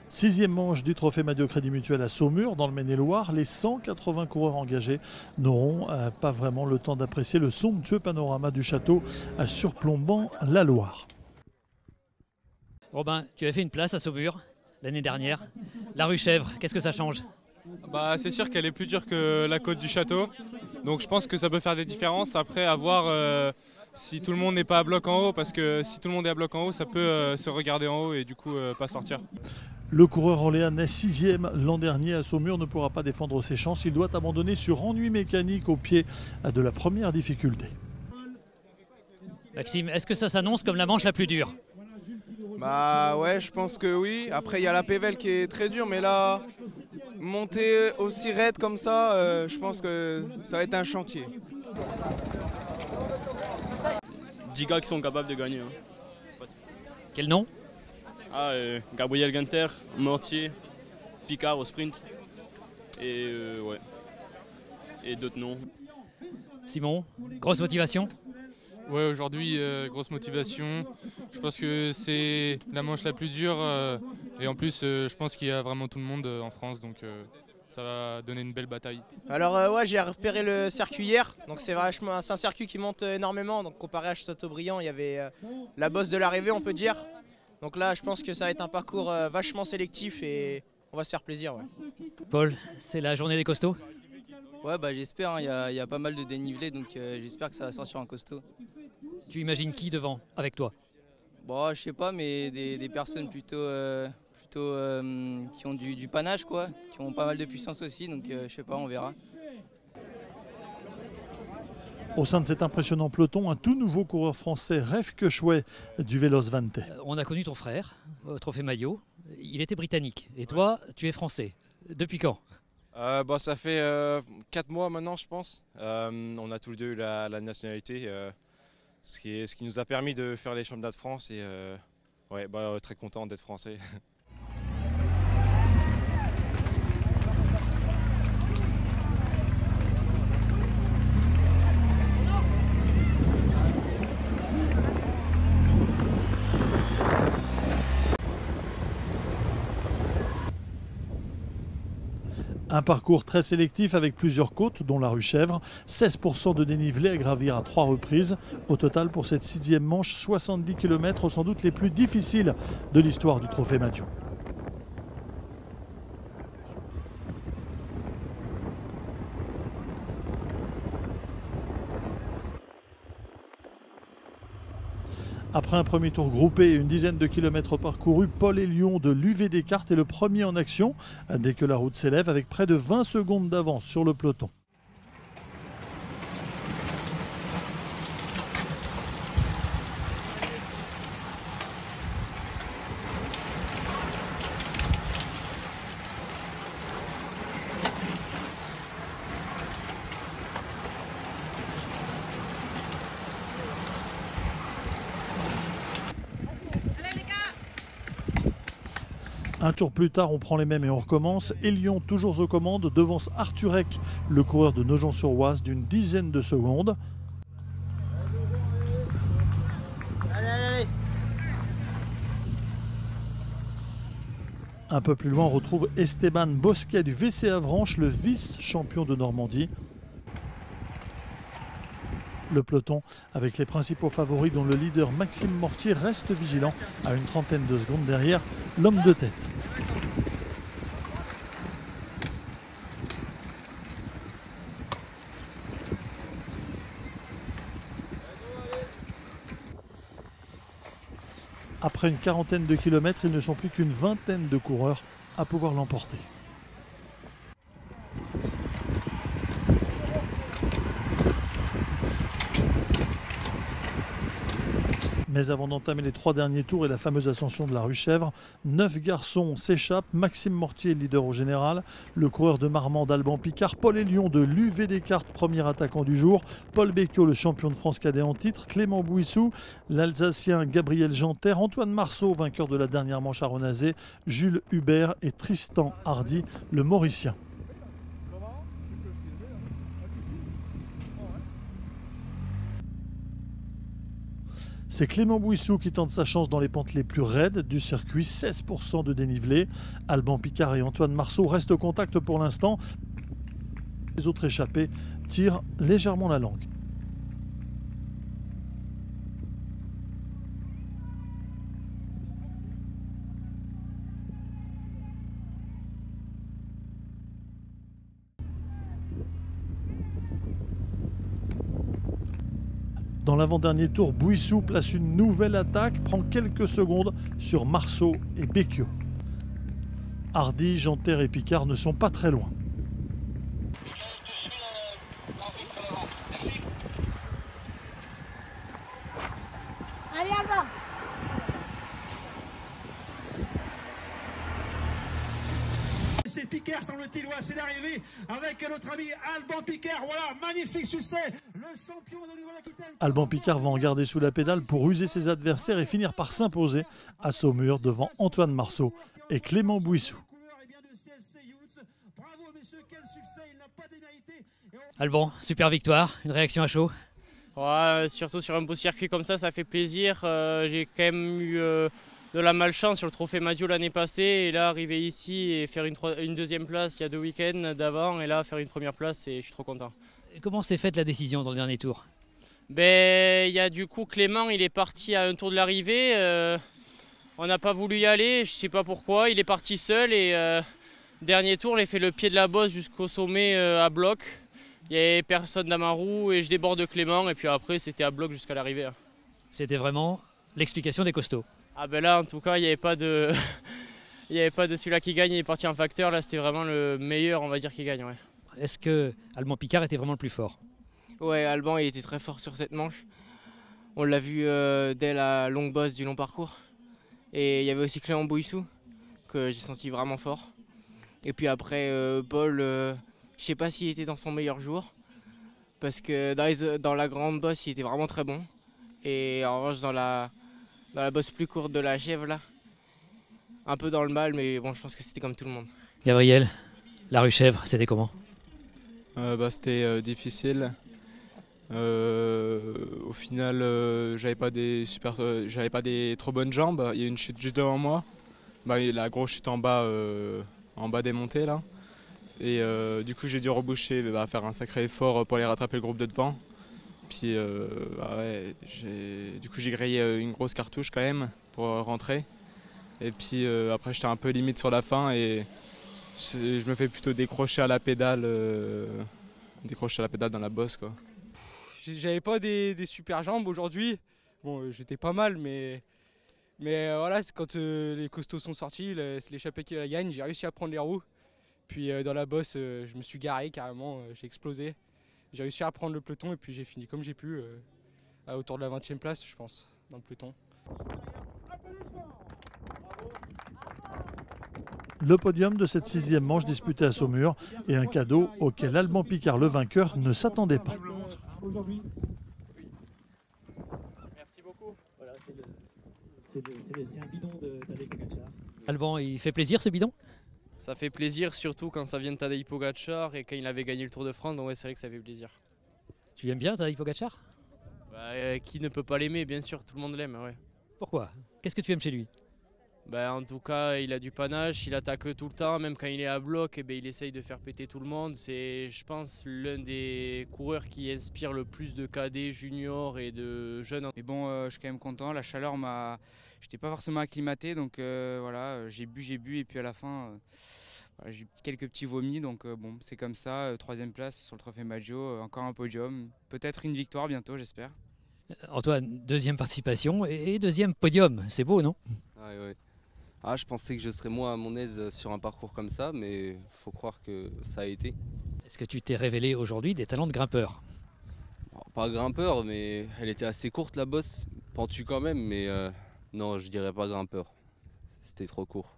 Sixième manche du Trophée Madio Crédit Mutuel à Saumur, dans le Maine-et-Loire. Les 180 coureurs engagés n'auront pas vraiment le temps d'apprécier le somptueux panorama du château surplombant la Loire. Robin, tu as fait une place à Saumur l'année dernière. La rue Chèvre, qu'est-ce que ça change? C'est sûr qu'elle est plus dure que la côte du château. Donc je pense que ça peut faire des différences. Après, à voir si tout le monde n'est pas à bloc en haut. Parce que si tout le monde est à bloc en haut, ça peut se regarder en haut et du coup pas sortir. Le coureur orléanais 6e l'an dernier à Saumur ne pourra pas défendre ses chances. Il doit abandonner sur ennui mécanique au pied de la première difficulté. Maxime, est-ce que ça s'annonce comme la manche la plus dure? Ouais, je pense que oui. Après, il y a la Pével qui est très dure, mais là, monter aussi raide comme ça, je pense que ça va être un chantier. 10 gars qui sont capables de gagner. Hein. Quel nom? Gabriel Ganter, Mortier, Picard au sprint et d'autres noms. Simon, grosse motivation? Ouais, aujourd'hui, grosse motivation. Je pense que c'est la manche la plus dure et en plus, je pense qu'il y a vraiment tout le monde en France, donc ça va donner une belle bataille. Alors ouais, j'ai repéré le circuit hier, donc c'est un circuit qui monte énormément. Donc comparé à Châteaubriand, il y avait la bosse de l'arrivée, on peut dire. Donc là, je pense que ça va être un parcours vachement sélectif et on va se faire plaisir. Ouais. Paul, c'est la journée des costauds? Ouais, j'espère, hein, y a pas mal de dénivelé, donc j'espère que ça va sortir en costaud. Tu imagines qui devant avec toi? Je sais pas, mais des personnes plutôt qui ont du panache, quoi, qui ont pas mal de puissance aussi, donc je sais pas, on verra. Au sein de cet impressionnant peloton, un tout nouveau coureur français, Ref Quechouet du Vélos Vanté. On a connu ton frère au Trophée Maillot. Il était britannique. Et toi, tu es français. Depuis quand? Ça fait 4 mois maintenant, je pense. On a tous les deux eu la nationalité, ce qui nous a permis de faire les championnats de France et très content d'être français. Un parcours très sélectif avec plusieurs côtes, dont la rue Chèvre, 16% de dénivelé à gravir à 3 reprises. Au total, pour cette 6e manche, 70 km, sans doute les plus difficiles de l'histoire du Trophée Madio. Après un premier tour groupé et une dizaine de kilomètres parcourus, Paul Elion de l'UV Descartes est le premier en action dès que la route s'élève avec près de 20 secondes d'avance sur le peloton. Un tour plus tard, on prend les mêmes et on recommence. Elion, toujours aux commandes, devance Arthurec, le coureur de Nogent-sur-Oise, d'une dizaine de secondes. Un peu plus loin, on retrouve Esteban Bosquet du VC Avranches, le vice-champion de Normandie. Le peloton avec les principaux favoris dont le leader Maxime Mortier reste vigilant à une trentaine de secondes derrière l'homme de tête. Après une quarantaine de kilomètres, ils ne sont plus qu'une vingtaine de coureurs à pouvoir l'emporter. Mais avant d'entamer les 3 derniers tours et la fameuse ascension de la rue Chèvre, 9 garçons s'échappent. Maxime Mortier, leader au général, le coureur de Marmande Alban Picard, Paul Elion de l'UV Descartes, premier attaquant du jour, Paul Becchio, le champion de France cadet en titre, Clément Bouissou, l'Alsacien Gabriel Janter, Antoine Marceau, vainqueur de la dernière manche à Renazé, Jules Hubert et Tristan Hardy, le Mauricien. C'est Clément Bouissou qui tente sa chance dans les pentes les plus raides du circuit, 16% de dénivelé. Alban Picard et Antoine Marceau restent au contact pour l'instant. Les autres échappés tirent légèrement la langue. Dans l'avant-dernier tour, Bouissou place une nouvelle attaque, prend quelques secondes sur Marceau et Becchio. Hardy, Janter et Picard ne sont pas très loin. Allez, Alban! C'est Picard, semble-t-il, ouais, c'est l'arrivée avec notre ami Alban Picard. Voilà, magnifique succès, le champion de Nouvelle-Aquitaine. Alban Picard va en garder sous la pédale pour user ses adversaires et finir par s'imposer à Saumur devant Antoine Marceau et Clément Bouissou. Alban, super victoire, une réaction à chaud? Ouais, surtout sur un beau circuit comme ça fait plaisir. J'ai quand même eu de la malchance sur le trophée Maggio l'année passée. Et là, arriver ici et faire une deuxième place il y a 2 week-ends d'avant. Et là, faire une première place, et je suis trop content. Et comment s'est faite la décision dans le dernier tour? Ben, il y a du coup Clément, il est parti à un tour de l'arrivée. On n'a pas voulu y aller, je ne sais pas pourquoi. Il est parti seul et dernier tour, il a fait le pied de la bosse jusqu'au sommet à bloc. Il n'y avait personne dans ma roue et je déborde de Clément. Et puis après, c'était à bloc jusqu'à l'arrivée. C'était vraiment l'explication des costauds. Ah ben là, en tout cas, il n'y avait pas de, il n'y avait pas de celui-là qui gagne, il est parti en facteur. Là, c'était vraiment le meilleur, on va dire, qui gagne. Ouais. Est-ce que Alban Picard était vraiment le plus fort? Ouais, Alban, il était très fort sur cette manche. On l'a vu dès la longue bosse du long parcours. Et il y avait aussi Clément Bouissou, que j'ai senti vraiment fort. Et puis après, Paul, je sais pas s'il était dans son meilleur jour. Parce que dans la grande bosse, il était vraiment très bon. Et en revanche, dans la bosse plus courte de la Gève, là, un peu dans le mal, mais bon, je pense que c'était comme tout le monde. Gabriel, la Ruchèvre, c'était comment? C'était difficile. Au final, j'avais pas des trop bonnes jambes. Il y a une chute juste devant moi. La grosse chute en bas des montées là. Et du coup, j'ai dû reboucher, faire un sacré effort pour aller rattraper le groupe de devant. Puis du coup, j'ai grillé une grosse cartouche quand même pour rentrer. Et puis après, j'étais un peu limite sur la fin et je me fais plutôt décrocher à la pédale dans la bosse, quoi. J'avais pas des super jambes aujourd'hui. Bon, j'étais pas mal, mais voilà, quand les costauds sont sortis, c'est l'échappée qui la gagne. J'ai réussi à prendre les roues. Puis dans la bosse, je me suis garé carrément, j'ai explosé. J'ai réussi à prendre le peloton et puis j'ai fini comme j'ai pu, autour de la 20e place, je pense, dans le peloton. Le podium de cette 6e manche disputée à Saumur est un cadeau auquel Alban Picard, le vainqueur, ne s'attendait pas. Merci beaucoup. Voilà, c'est un bidon d'Tadej Pogačar. Alban, il fait plaisir ce bidon? Ça fait plaisir, surtout quand ça vient de Tadej Pogačar et quand il avait gagné le Tour de France. Donc ouais, c'est vrai que ça fait plaisir. Tu aimes bien Tadej Pogačar? Qui ne peut pas l'aimer, bien sûr, tout le monde l'aime. Ouais. Pourquoi? Qu'est-ce que tu aimes chez lui? En tout cas, il a du panache, il attaque tout le temps, même quand il est à bloc, il essaye de faire péter tout le monde. C'est, je pense, l'un des coureurs qui inspire le plus de cadets, juniors et de jeunes. Mais bon, je suis quand même content, la chaleur j'étais pas forcément acclimaté, donc voilà, j'ai bu et puis à la fin, j'ai eu quelques petits vomis, donc bon, c'est comme ça, 3e place sur le trophée Maggio, encore un podium, peut-être une victoire bientôt, j'espère. Antoine, 2e participation et 2e podium, c'est beau, non? Ouais. Ah, je pensais que je serais moins à mon aise sur un parcours comme ça, mais faut croire que ça a été. Est-ce que tu t'es révélé aujourd'hui des talents de grimpeur? Pas grimpeur, mais elle était assez courte la bosse, pentue quand même, mais non, je dirais pas grimpeur. C'était trop court.